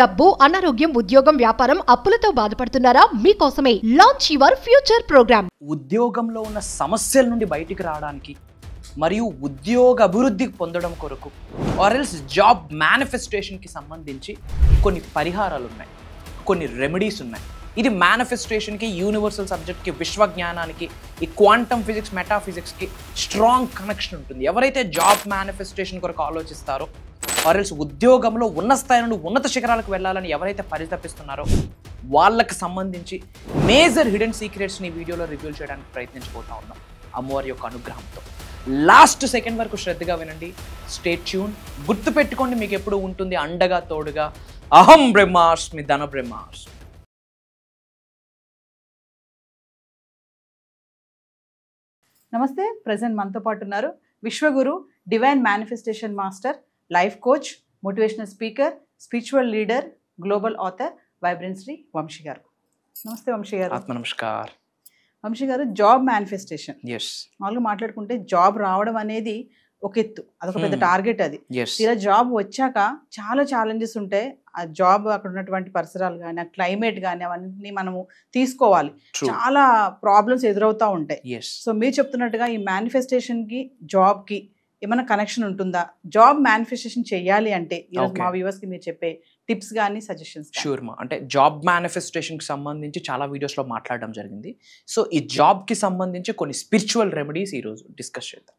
డబ్బు, అనారోగ్యం, ఉద్యోగం, వ్యాపారం, అప్పులతో బాధపడుతున్నారా? మీకోసమే లాంచ్ యువర్ ఫ్యూచర్ ప్రోగ్రామ్. ఉద్యోగంలో ఉన్న సమస్యల నుండి బయటికి రావడానికి మరియు ఉద్యోగ అభివృద్ధి పొందడం కొరకు ఆర్ఎల్స్ జాబ్ మేనిఫెస్టేషన్కి సంబంధించి కొన్ని పరిహారాలు ఉన్నాయి, కొన్ని రెమెడీస్ ఉన్నాయి. ఇది మేనిఫెస్టేషన్కి, యూనివర్సల్ సబ్జెక్ట్కి, విశ్వజ్ఞానానికి, ఈ క్వాంటమ్ ఫిజిక్స్, మెటాఫిజిక్స్కి స్ట్రాంగ్ కనెక్షన్ ఉంటుంది. ఎవరైతే జాబ్ మేనిఫెస్టేషన్ కొరకు ఆలోచిస్తారో ఆర్ఎల్స్ ఉద్యోగంలో ఉన్న స్థాయి నుండి ఉన్నత శిఖరాలకు వెళ్ళాలని ఎవరైతే పరితపిస్తున్నారో వాళ్ళకి సంబంధించి మేజర్ హిడెన్ సీక్రెట్స్ని వీడియోలో రివ్యూ చేయడానికి ప్రయత్నించబోతా ఉన్నాం అమ్మవారి యొక్క అనుగ్రహంతో. లాస్ట్ సెకండ్ వరకు శ్రద్ధగా వినండి, స్టే ట్యూన్. గుర్తుపెట్టుకోండి, మీకు ఎప్పుడు ఉంటుంది అండగా తోడుగా అహం బ్రహ్మాస్మి ధన బ్రహ్మాస్మి. నమస్తే. ప్రజెంట్ మనతో పాటు ఉన్నారు Vishwaguru, divine manifestation master, life coach, motivational speaker, spiritual leader, global author vibrant Shri Vamshi గారు. నమస్తే వంశీ గారు. ఆత్మ నమస్కార్. వంశీ గారు, జాబ్ మేనిఫెస్టేషన్ మామూలుగా మాట్లాడుకుంటే జాబ్ రావడం అనేది ఒక ఎత్తు, అదొక పెద్ద టార్గెట్. అది ఇలా జాబ్ వచ్చాక చాలా ఛాలెంజెస్ ఉంటాయి. ఆ జాబ్ అక్కడ ఉన్నటువంటి పరిసరాలు కానీ, ఆ క్లైమేట్ కానీ అవన్నీ మనము తీసుకోవాలి. చాలా ప్రాబ్లమ్స్ ఎదురవుతూ ఉంటాయి. సో మీరు చెప్తున్నట్టుగా ఈ మేనిఫెస్టేషన్కి, జాబ్కి ఏమైనా కనెక్షన్ ఉంటుందా? జాబ్ మేనిఫెస్టేషన్ చేయాలి అంటే ఈరోజు మా వ్యూవర్స్కి మీరు చెప్పే టిప్స్ కానీ సజెషన్స్? షూర్ మా. అంటే జాబ్ మేనిఫెస్టేషన్కి సంబంధించి చాలా వీడియోస్లో మాట్లాడడం జరిగింది. సో ఈ జాబ్కి సంబంధించి కొన్ని స్పిరిచువల్ రెమెడీస్ ఈరోజు డిస్కస్ చేద్దాం.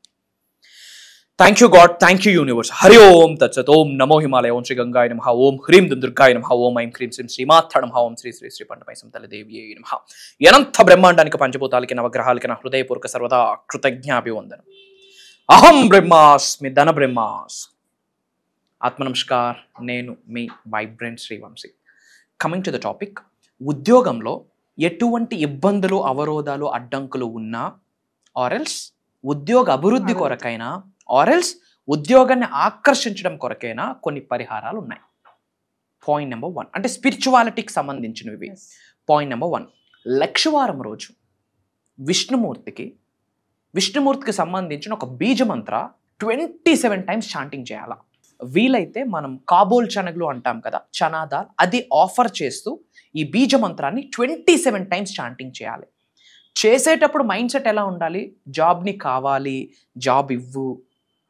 Thank you God, thank you universe. Hari ఓం తత్సత్. ఓం నమో హిమాలయ, ఓం శ్రీ గంగాయ నమః, ఓం హ్రీం దుర్గాయ నమః, ఓం ఐం క్రీం శ్రీం శ్రీమాత్ర నమః, ఓం శ్రీ శ్రీ శ్రీ పండమై సంతలదేవియే నమః. అనంత బ్రహ్మాండానికి, పంచభూతాలకి, నవగ్రహాలకి నా హృదయపూర్వక సర్వదా కృతజ్ఞాభివందనం. అహం బ్రహ్మాస్మి ధన బ్రహ్మాస్మి. ఆత్మ నమస్కార్. నేను మీ vibrant Shri Vamshi. Coming to the topic. ఉద్యోగంలో ఎటువంటి ఇబ్బందులు, అవరోధాలు, అడ్డంకులు ఉన్నా ఆర్ఎల్స్ ఉద్యోగ అభివృద్ధి కొరకైనా ఆర్ఎల్స్ ఉద్యోగాన్ని ఆకర్షించడం కొరకైనా కొన్ని పరిహారాలు ఉన్నాయి. పాయింట్ నెంబర్ 1 అంటే స్పిరిచువాలిటీకి సంబంధించినవి. పాయింట్ నెంబర్ 1, లక్షవారం రోజు విష్ణుమూర్తికి సంబంధించిన ఒక బీజమంత్ర 27 టైమ్స్ చాంటింగ్ చేయాలా. వీలైతే మనం కాబోల్ శనగలు అంటాం కదా, చనాదాల్, అది ఆఫర్ చేస్తూ ఈ బీజమంత్రాన్ని 27 టైమ్స్ చాంటింగ్ చేయాలి. చేసేటప్పుడు మైండ్ సెట్ ఎలా ఉండాలి? జాబ్ని కావాలి, జాబ్ ఇవ్వు,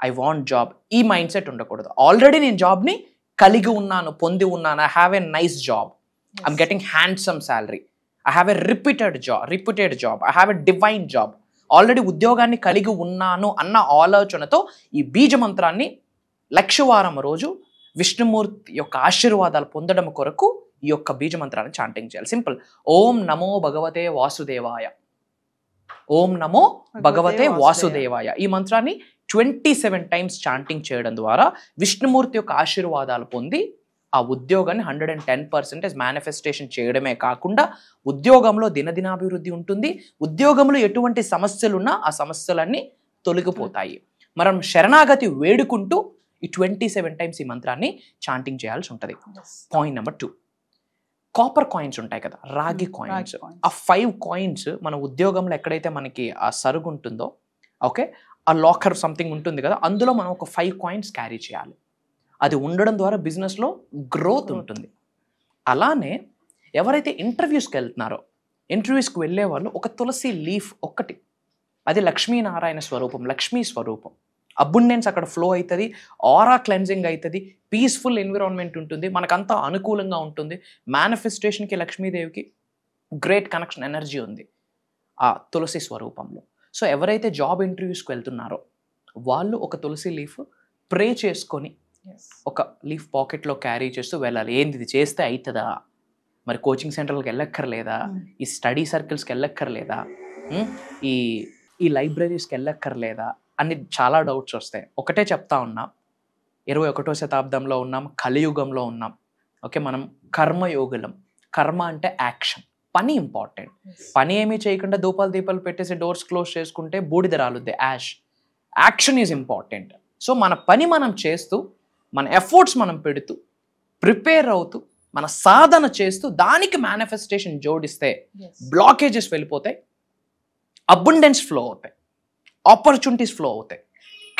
ఐ వాంట్ జాబ్, ఈ మైండ్ సెట్ ఉండకూడదు. ఆల్రెడీ నేను జాబ్ని కలిగి ఉన్నాను, పొంది ఉన్నాను. I have a nice job, I'm getting handsome salary, I have a repeated job, I have a divine job. Already ఉద్యోగాన్ని కలిగి ఉన్నాను అన్న ఆలోచనతో ఈ బీజమంత్రాన్ని లక్షవారం రోజు విష్ణుమూర్తి యొక్క ఆశీర్వాదాలు పొందడం కొరకు ఈ యొక్క బీజమంత్రాన్ని చాంటింగ్ చేయాలి. సింపుల్. ఓం నమో భగవతే వాసుదేవాయ, ఓం నమో భగవతే వాసుదేవాయ. ఈ మంత్రాన్ని 27 టైమ్స్ చాంటింగ్ చేయడం ద్వారా విష్ణుమూర్తి యొక్క ఆశీర్వాదాలు పొంది ఆ ఉద్యోగాన్ని 110% మేనిఫెస్టేషన్ చేయడమే కాకుండా ఉద్యోగంలో దినదినాభివృద్ధి ఉంటుంది. ఉద్యోగంలో ఎటువంటి సమస్యలున్నా ఆ సమస్యలన్నీ తొలగిపోతాయి. మనం శరణాగతి వేడుకుంటూ ఈ 27 టైమ్స్ ఈ మంత్రాన్ని చాంటింగ్ చేయాల్సి ఉంటుంది. పాయింట్ నెంబర్ 2, కాపర్ కాయిన్స్ ఉంటాయి కదా, రాగి కాయిన్స్. ఆ 5 కాయిన్స్ మన ఉద్యోగంలో ఎక్కడైతే మనకి ఆ సరుగు ఉంటుందో, ఓకే, ఆ లాకర్ సంథింగ్ ఉంటుంది కదా, అందులో మనం ఒక 5 కాయిన్స్ క్యారీ చేయాలి. అది ఉండడం ద్వారా బిజినెస్లో గ్రోత్ ఉంటుంది. అలానే ఎవరైతే ఇంటర్వ్యూస్కి వెళ్తున్నారో, ఇంటర్వ్యూస్కి వెళ్ళే వాళ్ళు ఒక తులసి లీఫ్ ఒక్కటి, అది లక్ష్మీనారాయణ స్వరూపం, లక్ష్మీ స్వరూపం. అబుండెన్స్ అక్కడ ఫ్లో అవుతుంది, ఆరా క్లెన్జింగ్ అవుతుంది, పీస్ఫుల్ ఎన్విరాన్మెంట్ ఉంటుంది, మనకంతా అనుకూలంగా ఉంటుంది. మేనిఫెస్టేషన్కి, లక్ష్మీదేవికి గ్రేట్ కనెక్షన్, ఎనర్జీ ఉంది ఆ తులసి స్వరూపంలో. సో ఎవరైతే జాబ్ ఇంటర్వ్యూస్కి వెళ్తున్నారో వాళ్ళు ఒక తులసి లీఫ్ ప్రే చేసుకొని ఒక లీఫ్ పాకెట్లో క్యారీ చేస్తూ వెళ్ళాలి. ఏంది ఇది చేస్తే అవుతుందా? మరి కోచింగ్ సెంటర్లకు వెళ్ళక్కర్లేదా? ఈ స్టడీ సర్కిల్స్కి వెళ్ళక్కర్లేదా? ఈ లైబ్రరీస్కి వెళ్ళక్కర్లేదా అని చాలా డౌట్స్ వస్తాయి. ఒకటే చెప్తా ఉన్నా, 21వ శతాబ్దంలో ఉన్నాం, కలియుగంలో ఉన్నాం. ఓకే, మనం కర్మయోగులం. కర్మ అంటే యాక్షన్, పని ఇంపార్టెంట్. పని ఏమీ చేయకుండా దీపాలు పెట్టేసి డోర్స్ క్లోజ్ చేసుకుంటే బూడిద రాలుద్ది, యాక్షన్ ఈజ్ ఇంపార్టెంట్. సో మన పని మనం చేస్తూ, మన ఎఫర్ట్స్ మనం పెడుతూ, ప్రిపేర్ అవుతూ, మన సాధన చేస్తూ దానికి మేనిఫెస్టేషన్ జోడిస్తే బ్లాకేజెస్ వెళ్ళిపోతాయి, అబుండెన్స్ ఫ్లో అవుతాయి, ఆపర్చునిటీస్ ఫ్లో అవుతాయి,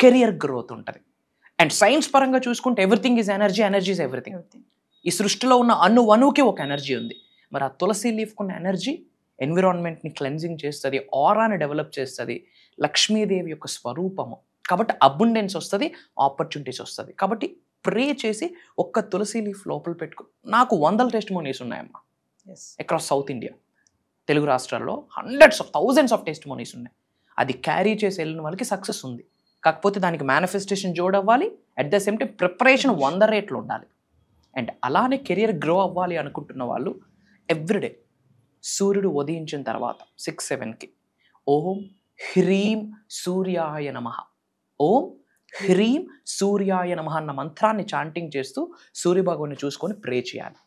కెరియర్ గ్రోత్ ఉంటుంది. అండ్ సైన్స్ పరంగా చూసుకుంటే everything is energy, energy is everything. ఈ సృష్టిలో ఉన్న అణువుకి ఒక ఎనర్జీ ఉంది. మరి ఆ తులసి లీఫ్కి ఉన్న ఎనర్జీ ఎన్విరాన్మెంట్ని క్లెన్జింగ్ చేస్తుంది, ఆరాని డెవలప్ చేస్తుంది, లక్ష్మీదేవి యొక్క స్వరూపము. కాబట్టి అబుండెన్స్ వస్తుంది, ఆపర్చునిటీస్ వస్తుంది. కాబట్టి ప్రే చేసి ఒక్క తులసి లీఫ్ లోపల పెట్టుకో. నాకు 100 టెస్టిమోనీస్ ఉన్నాయమ్మా అక్రాస్ సౌత్ ఇండియా, తెలుగు రాష్ట్రాల్లో hundreds of thousands of testimonies ఉన్నాయి. అది క్యారీ చేసి వెళ్ళిన వాళ్ళకి సక్సెస్ ఉంది. కాకపోతే దానికి మేనిఫెస్టేషన్ జోడవ్వాలి, at the same time preparation 100 రేట్లు ఉండాలి. అండ్ అలానే కెరియర్ గ్రో అవ్వాలి అనుకుంటున్న వాళ్ళు ఎవ్రీడే సూర్యుడు ఉదయించిన తర్వాత 6-7కి ఓం హ్రీం సూర్యాయ నమః, ఓం హ్రీం సూర్యాయ నమః అన్న మంత్రాన్ని చాంటింగ్ చేస్తూ సూర్యభగవాన్ని చూసుకొని ప్రే చేయాలి.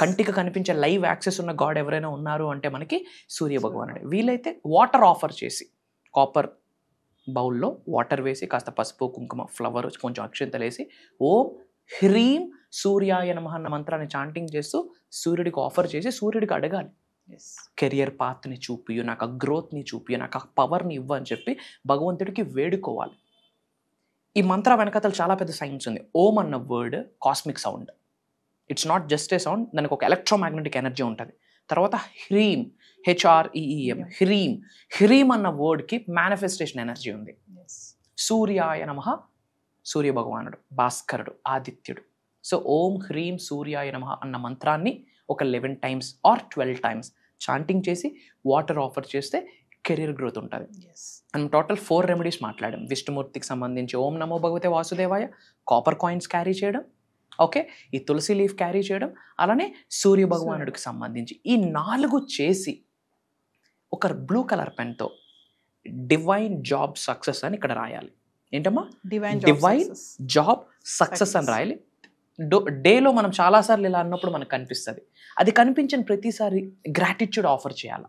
కంటికి కనిపించే లైవ్ యాక్సెస్ ఉన్న గాడ్ ఎవరైనా ఉన్నారు అంటే మనకి సూర్యభగవానుడే. వీలైతే వాటర్ ఆఫర్ చేసి కాపర్ బౌల్లో వాటర్ వేసి కాస్త పసుపు కుంకుమ ఫ్లవర్ కొంచెం అక్షంతలు వేసి ఓం హ్రీం సూర్యాయ నమః అన్న మంత్రాన్ని చాంటింగ్ చేస్తూ సూర్యుడికి ఆఫర్ చేసి సూర్యుడికి అడగాలి, కెరియర్ పాత్ని చూపియు, నాకు ఆ గ్రోత్ని చూపియు, నాకు ఆ పవర్ని ఇవ్వు అని చెప్పి భగవంతుడికి వేడుకోవాలి. ఈ మంత్ర వెనకతలు చాలా పెద్ద సైన్స్ ఉంది. ఓం అన్న word cosmic sound, it's not just a sound, దానికి ఒక ఎలక్ట్రోమాగ్నెటిక్ ఎనర్జీ ఉంటుంది. తర్వాత హ్రీం HREEM హ్రీం, హ్రీం అన్న వర్డ్కి మేనిఫెస్టేషన్ ఎనర్జీ ఉంది. సూర్యాయ నమః సూర్య భగవానుడు, భాస్కరుడు, ఆదిత్యుడు. సో ఓం హ్రీం సూర్యాయ నమః అన్న మంత్రాన్ని ఒక 11 times or 12 times చాంటింగ్ చేసి వాటర్ ఆఫర్ చేస్తే కెరీర్ గ్రోత్ ఉంటుంది. మనం టోటల్ 4 రెమెడీస్ మాట్లాడాం. విష్ణుమూర్తికి సంబంధించి ఓం నమో భగవతే వాసుదేవాయ, కాపర్ కాయిన్స్ క్యారీ చేయడం, ఓకే, ఈ తులసి లీఫ్ క్యారీ చేయడం, అలానే సూర్య భగవానుడికి సంబంధించి ఈ 4 చేసి ఒక బ్లూ కలర్ పెన్తో డివైన్ జాబ్ సక్సెస్ అని ఇక్కడ రాయాలి. ఏంటమ్మా? డివైన్ జాబ్ సక్సెస్ అని రాయాలి. డేలో మనం చాలాసార్లు ఇలా అన్నప్పుడు మనకు కనిపిస్తుంది. అది కనిపించిన ప్రతిసారి గ్రాటిట్యూడ్ ఆఫర్ చేయాలి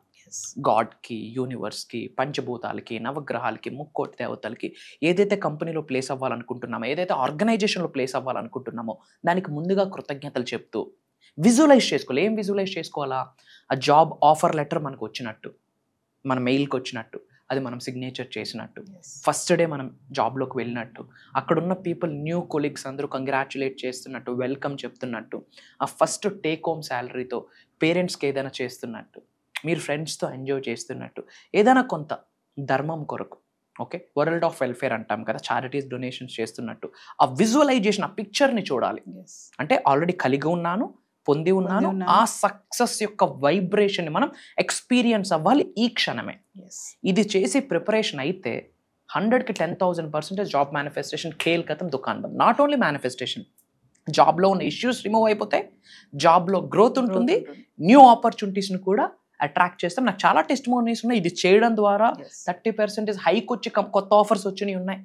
గాడ్కి, యూనివర్స్కి, పంచభూతాలకి, నవగ్రహాలకి, ముక్కోటి దేవతలకి. ఏదైతే కంపెనీలో ప్లేస్ అవ్వాలనుకుంటున్నామో, ఏదైతే ఆర్గనైజేషన్లో ప్లేస్ అవ్వాలనుకుంటున్నామో దానికి ముందుగా కృతజ్ఞతలు చెప్తూ విజువలైజ్ చేసుకోవాలి. ఏం విజువలైజ్ చేసుకోవాలా? ఆ జాబ్ ఆఫర్ లెటర్ మనకు వచ్చినట్టు, మన మెయిల్కి వచ్చినట్టు, అది మనం సిగ్నేచర్ చేసినట్టు, ఫస్ట్ డే మనం జాబ్లోకి వెళ్ళినట్టు, అక్కడున్న పీపుల్ న్యూ కొలీగ్స్ అందరూ కంగ్రాచులేట్ చేస్తున్నట్టు, వెల్కమ్ చెప్తున్నట్టు, ఆ ఫస్ట్ టేక్ హోమ్ శాలరీతో పేరెంట్స్కి ఏదైనా చేస్తున్నట్టు, మీరు ఫ్రెండ్స్తో ఎంజాయ్ చేస్తున్నట్టు, ఏదైనా కొంత ధర్మం కొరకు, ఓకే, వరల్డ్ ఆఫ్ వెల్ఫేర్ అంటాం కదా, చారిటీస్ డొనేషన్స్ చేస్తున్నట్టు ఆ విజువలైజేషన్, ఆ పిక్చర్ని చూడాలి. అంటే ఆల్రెడీ కలిగి ఉన్నాను, పొంది ఉన్నాను, ఆ సక్సెస్ యొక్క వైబ్రేషన్ని మనం ఎక్స్పీరియన్స్ అవ్వాలి ఈ క్షణమే. ఇది చేసి ప్రిపరేషన్ అయితే 100కి 10,000% జాబ్ మేనిఫెస్టేషన్ ఖేల్ కథం దుకాన్ బంద్. నాట్ ఓన్లీ మేనిఫెస్టేషన్, జాబ్లో ఉన్న ఇష్యూస్ రిమూవ్ అయిపోతాయి, జాబ్లో గ్రోత్ ఉంటుంది, న్యూ ఆపర్చునిటీస్ని కూడా అట్రాక్ట్ చేస్తాం. నాకు చాలా టెస్టిమోనీస్ ఉన్నాయి. ఇది చేయడం ద్వారా 30% హైక్ వచ్చి కొత్త ఆఫర్స్ వచ్చినాయి ఉన్నాయి.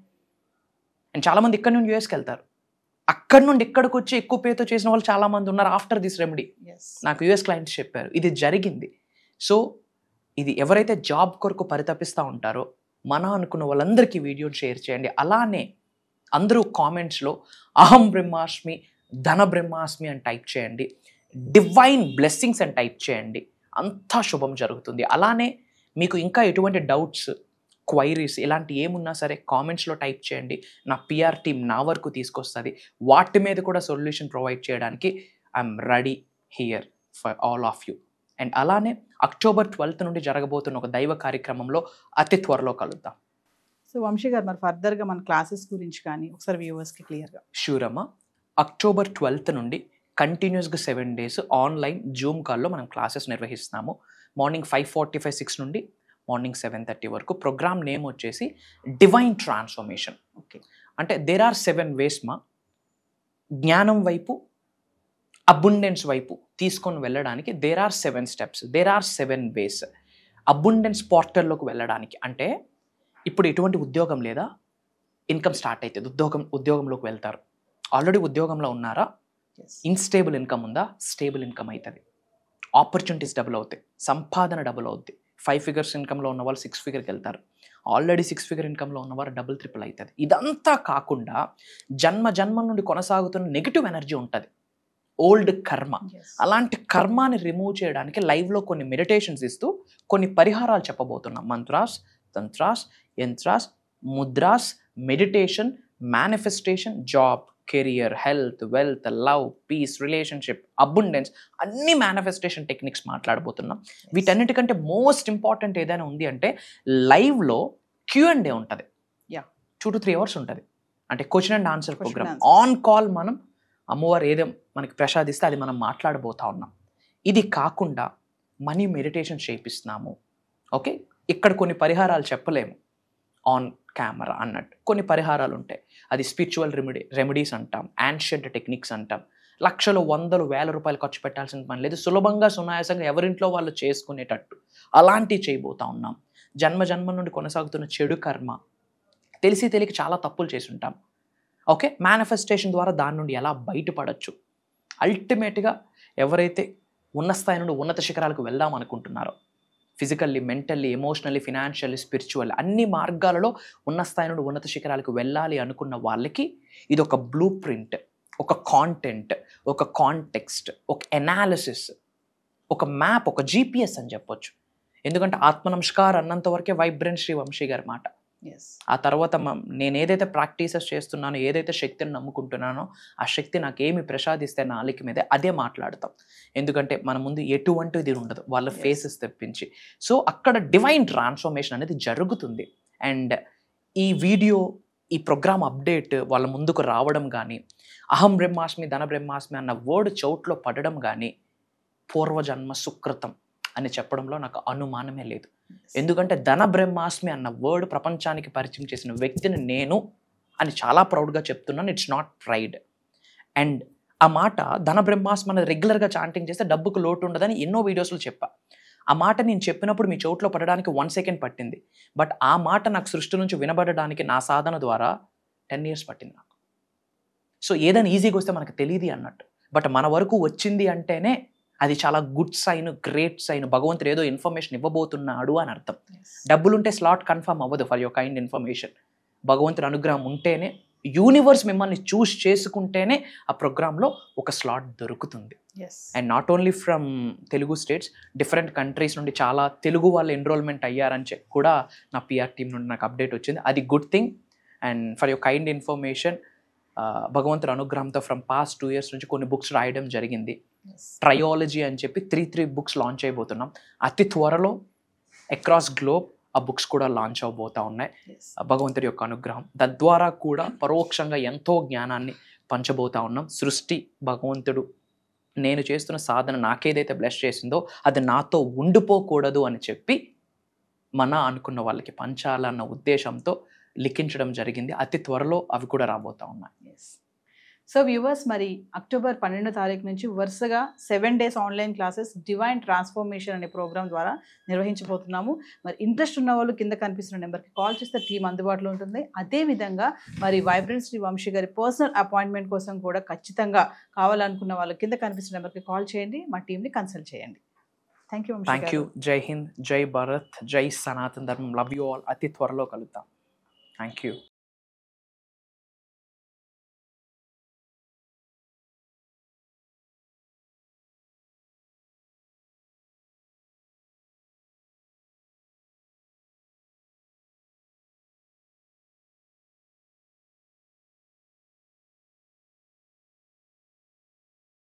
అండ్ చాలామంది ఇక్కడ నుండి యూఎస్కి వెళ్తారు, అక్కడి నుండి ఇక్కడికి వచ్చి ఎక్కువ పేతో చేసిన వాళ్ళు చాలామంది ఉన్నారు ఆఫ్టర్ దిస్ రెమెడీ. నాకు యూఎస్ క్లయింట్స్ చెప్పారు ఇది జరిగింది. సో ఇది ఎవరైతే జాబ్ కొరకు పరితపిస్తూ ఉంటారో మన అనుకున్న వాళ్ళందరికీ వీడియోని షేర్ చేయండి. అలానే అందరూ కామెంట్స్లో అహం బ్రహ్మాస్మి, ధన బ్రహ్మాస్మి అని టైప్ చేయండి, డివైన్ బ్లెస్సింగ్స్ అని టైప్ చేయండి. అంతా శుభం జరుగుతుంది. అలానే మీకు ఇంకా ఎటువంటి డౌట్స్, క్వైరీస్ ఇలాంటి ఏమున్నా సరే కామెంట్స్లో టైప్ చేయండి. నా పిఆర్ టీమ్ నా వరకు తీసుకొస్తుంది. వాటి మీద కూడా సొల్యూషన్ ప్రొవైడ్ చేయడానికి I'm ready here for all of you. And అలానే October 12th నుండి జరగబోతున్న ఒక దైవ కార్యక్రమంలో అతి త్వరలో కలుద్దాం. సో వంశీ గారు, మరి ఫర్దర్గా మన క్లాసెస్ గురించి కానీ ఒకసారి వ్యూవర్స్కి క్లియర్గా. షూర్ అమ్మా. October 12th నుండి కంటిన్యూస్గా 7 days ఆన్లైన్ జూమ్ కాల్లో మనం క్లాసెస్ నిర్వహిస్తున్నాము. మార్నింగ్ 5:45, 6 నుండి మార్నింగ్ 7:30 వరకు. ప్రోగ్రామ్ నేమ్ వచ్చేసి డివైన్ ట్రాన్స్ఫర్మేషన్. ఓకే, అంటే దేర్ ఆర్ 7 ways మా జ్ఞానం వైపు, అబుండెన్స్ వైపు తీసుకొని వెళ్ళడానికి. There are 7 steps, there are 7 ways. Abundance పోర్టల్లోకి వెళ్ళడానికి అంటే ఇప్పుడు ఎటువంటి ఉద్యోగం లేదా, ఇన్కమ్ స్టార్ట్ అవుతుంది, ఉద్యోగంలోకి వెళ్తారు. ఆల్రెడీ ఉద్యోగంలో ఉన్నారా, ఇన్స్టేబుల్ ఇన్కమ్ ఉందా, స్టేబుల్ ఇన్కమ్ అవుతుంది, ఆపర్చునిటీస్ డబుల్ అవుతాయి, సంపాదన డబుల్ అవుతుంది. 5 figures ఇన్కమ్లో ఉన్న వాళ్ళు 6 figure వెళ్తారు, ఆల్రెడీ 6 figure ఇన్కమ్లో ఉన్నవారు డబుల్ ట్రిపుల్ అవుతుంది. ఇదంతా కాకుండా జన్మల నుండి కొనసాగుతున్న నెగిటివ్ ఎనర్జీ ఉంటుంది, ఓల్డ్ కర్మ. అలాంటి కర్మాని రిమూవ్ చేయడానికి లైవ్లో కొన్ని మెడిటేషన్స్ ఇస్తూ కొన్ని పరిహారాలు చెప్పబోతున్నాం. మంత్రాస్, తంత్రాస్, యంత్రాస్, ముద్రాస్, meditation, manifestation, job, career, health, wealth, love, peace, relationship, abundance, అన్ని మేనిఫెస్టేషన్ టెక్నిక్స్ మాట్లాడబోతున్నాం. వీటన్నిటికంటే మోస్ట్ ఇంపార్టెంట్ ఏదైనా ఉంది అంటే లైవ్లో Q&A ఉంటుంది. 2 to 3 hours ఉంటుంది. అంటే question and answer program on call. మనం అమ్మవారు ఏదో మనకి ప్రసాదిస్తే అది మనం మాట్లాడబోతా ఉన్నాం. ఇది కాకుండా మనీ మెడిటేషన్ చేపిస్తున్నాము. ఓకే, ఇక్కడ కొన్ని పరిహారాలు చెప్పలేము ఆన్ కెమెరా అన్నట్టు, కొన్ని పరిహారాలు ఉంటాయి. అది స్పిరిచువల్ రెమెడీస్ అంటాం, యాన్షియంట్ టెక్నిక్స్ అంటాం. లక్షలు, వందలు, వేల రూపాయలు ఖర్చు పెట్టాల్సిన పని లేదు. సులభంగా, సునాయాసంగా ఎవరింట్లో వాళ్ళు చేసుకునేటట్టు అలాంటివి చేయబోతా ఉన్నాం. జన్మ నుండి కొనసాగుతున్న చెడు కర్మ, తెలిసి తెలియక చాలా తప్పులు చేసి ఉంటాం. ఓకే, మేనిఫెస్టేషన్ ద్వారా దాని నుండి ఎలా బయటపడచ్చు. అల్టిమేట్గా ఎవరైతే ఉన్న స్థాయి నుండి ఉన్నత శిఖరాలకు వెళ్దాం అనుకుంటున్నారో, physically, mentally, emotionally, financially, spiritual అన్ని మార్గాలలో ఉన్న స్థాయి నుండి ఉన్నత శిఖరాలకు వెళ్ళాలి అనుకున్న వాళ్ళకి ఇది ఒక బ్లూ ప్రింట్, ఒక కాంటెంట్, ఒక కాంటెక్స్ట్, ఒక ఎనాలిసిస్, ఒక మ్యాప్, ఒక GPS అని చెప్పొచ్చు. ఎందుకంటే ఆత్మనమస్కార్ అన్నంత వరకే వైబ్రెంట్ శ్రీ వంశీ గారి మాట. ఆ తర్వాత నేను ఏదైతే ప్రాక్టీసెస్ చేస్తున్నానో, ఏదైతే శక్తిని నమ్ముకుంటున్నానో, ఆ శక్తి నాకేమి ప్రసాదిస్తే నాలిక మీదే అదే మాట్లాడతాం. ఎందుకంటే మన ముందు ఎటువంటిది ఉండదు వాళ్ళ ఫేసెస్ తెప్పించి. సో అక్కడ డివైన్ ట్రాన్స్ఫర్మేషన్ అనేది జరుగుతుంది. అండ్ ఈ వీడియో, ఈ ప్రోగ్రామ్ అప్డేట్ వాళ్ళ ముందుకు రావడం కానీ, అహం బ్రహ్మాస్మి ధన బ్రహ్మాస్మి అన్న వర్డ్ చౌట్లో పడడం కానీ పూర్వజన్మ సుకృతం అని చెప్పడంలో నాకు అనుమానమే లేదు. ఎందుకంటే ధన బ్రహ్మాస్మి అన్న వర్డ్ ప్రపంచానికి పరిచయం చేసిన వ్యక్తిని నేను అని చాలా ప్రౌడ్గా చెప్తున్నాను. It's not pride. అండ్ ఆ మాట ధన బ్రహ్మాస్మి అనేది రెగ్యులర్గా చాంటింగ్ చేస్తే డబ్బుకు లోటు ఉండదని ఎన్నో వీడియోస్లో చెప్పా. ఆ మాట నేను చెప్పినప్పుడు మీ చోట్లో పడడానికి 1 second పట్టింది. బట్ ఆ మాట నాకు సృష్టి నుంచి వినబడడానికి నా సాధన ద్వారా 10 years పట్టింది నాకు. సో ఏదైనా ఈజీగా వస్తే మనకు తెలియదు అన్నట్టు. బట్ మన వరకు వచ్చింది అంటేనే అది చాలా గుడ్ సైన్, గ్రేట్ సైన్. భగవంతుడు ఏదో ఇన్ఫర్మేషన్ ఇవ్వబోతున్నాడు అని అర్థం. డబ్బులుంటే స్లాట్ కన్ఫర్మ్ అవ్వదు. ఫర్ యువర్ కైండ్ ఇన్ఫర్మేషన్, భగవంతుడి అనుగ్రహం ఉంటేనే, యూనివర్స్ మిమ్మల్ని చూస్ చేసుకుంటేనే ఆ ప్రోగ్రాంలో ఒక స్లాట్ దొరుకుతుంది. And not only from Telugu states, different countries నుండి చాలా తెలుగు వాళ్ళు ఎన్రోల్మెంట్ అయ్యారని చెప్పి కూడా నా PR టీం నుండి నాకు అప్డేట్ వచ్చింది. అది good thing. And for your kind information, భగవంతుడి అనుగ్రహంతో ఫ్రమ్ పాస్ట్ 2 years నుంచి కొన్ని బుక్స్ రాయడం జరిగింది. ట్రయాలజీ అని చెప్పి 3 బుక్స్ లాంచ్ అయిపోతున్నాం. అతి త్వరలో అక్రాస్ గ్లోబ్ ఆ బుక్స్ కూడా లాంచ్ అవబోతా ఉన్నాయి. భగవంతుడి యొక్క అనుగ్రహం, తద్వారా కూడా పరోక్షంగా ఎంతో జ్ఞానాన్ని పంచబోతా ఉన్నాం. సృష్టి, భగవంతుడు, నేను చేస్తున్న సాధన నాకేదైతే బ్లెస్ చేసిందో అది నాతో ఉండిపోకూడదు అని చెప్పి మన అనుకున్న వాళ్ళకి పంచాలన్న ఉద్దేశంతో లిఖించడం జరిగింది. అతి త్వరలో అవి కూడా రాబోతా ఉన్నాయి. సో వ్యూవర్స్, మరి అక్టోబర్ 12వ తారీఖు నుంచి వరుసగా 7 days online classes divine transformation అనే ప్రోగ్రామ్ ద్వారా నిర్వహించబోతున్నాము. మరి ఇంట్రెస్ట్ ఉన్న వాళ్ళు కింద కనిపిస్తున్న నెంబర్కి కాల్ చేస్తే టీం అందుబాటులో ఉంటుంది. అదేవిధంగా మరి వైబ్రెంట్ శ్రీ వంశీ గారి పర్సనల్ అపాయింట్మెంట్ కోసం కూడా ఖచ్చితంగా కావాలనుకున్న వాళ్ళు కింద కనిపిస్తున్న నెంబర్కి కాల్ చేయండి, మా టీంని కన్సల్ట్ చేయండి. Thank you. జై హింద్, జై భారత్, జై సనాతన్ ధర్మం. Love you all. అతి త్వరలో కలుద్దాం. Thank you.